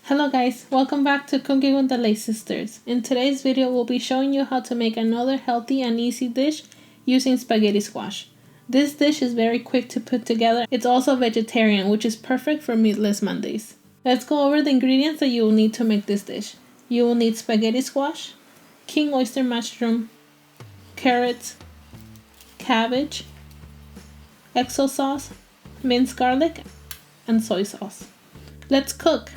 Hello guys, welcome back to Cooking with the Ley Sisters. In today's video, we'll be showing you how to make another healthy and easy dish using spaghetti squash. This dish is very quick to put together. It's also vegetarian, which is perfect for Meatless Mondays. Let's go over the ingredients that you will need to make this dish. You will need spaghetti squash, king oyster mushroom, carrots, cabbage, XO sauce, minced garlic, and soy sauce. Let's cook!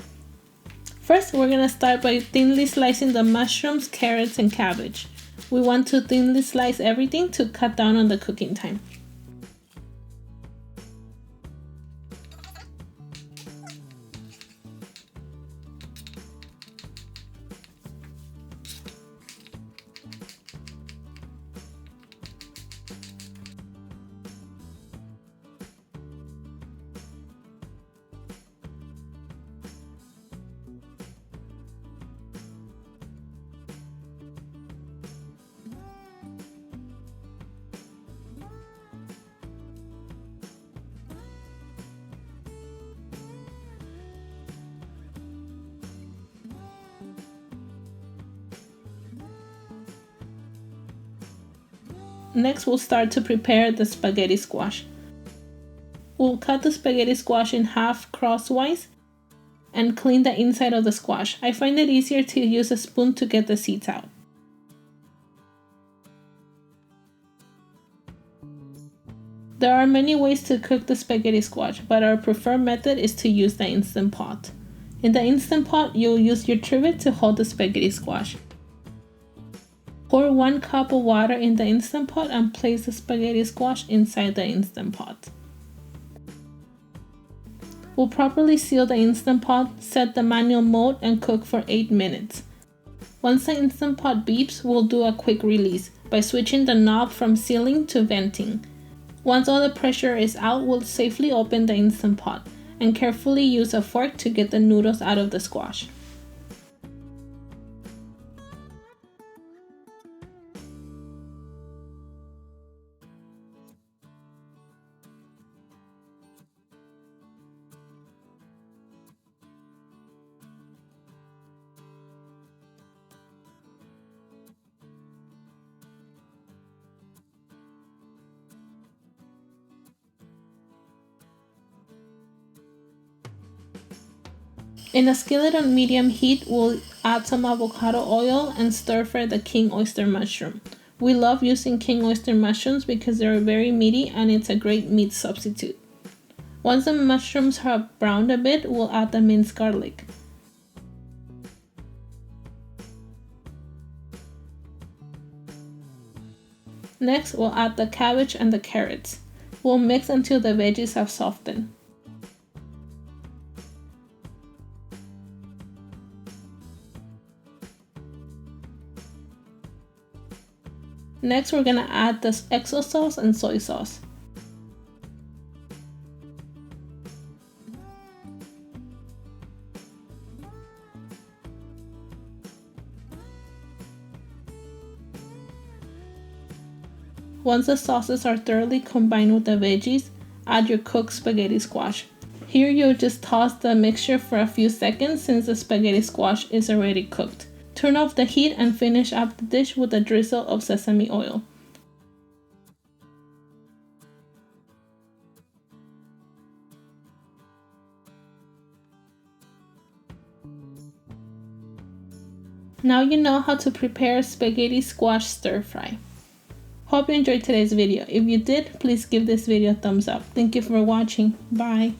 First, we're going to start by thinly slicing the mushrooms, carrots, and cabbage. We want to thinly slice everything to cut down on the cooking time. Next, we'll start to prepare the spaghetti squash. We'll cut the spaghetti squash in half crosswise and clean the inside of the squash. I find it easier to use a spoon to get the seeds out. There are many ways to cook the spaghetti squash, but our preferred method is to use the Instant Pot. In the Instant Pot, you'll use your trivet to hold the spaghetti squash. Pour 1 cup of water in the Instant Pot and place the spaghetti squash inside the Instant Pot. We'll properly seal the Instant Pot, set the manual mode, and cook for 8 minutes. Once the Instant Pot beeps, we'll do a quick release by switching the knob from sealing to venting. Once all the pressure is out, we'll safely open the Instant Pot and carefully use a fork to get the noodles out of the squash. In a skillet on medium heat, we'll add some avocado oil and stir fry the king oyster mushroom. We love using king oyster mushrooms because they're very meaty and it's a great meat substitute. Once the mushrooms have browned a bit, we'll add the minced garlic. Next, we'll add the cabbage and the carrots. We'll mix until the veggies have softened. Next, we're going to add the XO sauce and soy sauce. Once the sauces are thoroughly combined with the veggies, add your cooked spaghetti squash. Here you'll just toss the mixture for a few seconds since the spaghetti squash is already cooked. Turn off the heat and finish up the dish with a drizzle of sesame oil. Now you know how to prepare spaghetti squash stir fry. Hope you enjoyed today's video. If you did, please give this video a thumbs up. Thank you for watching. Bye.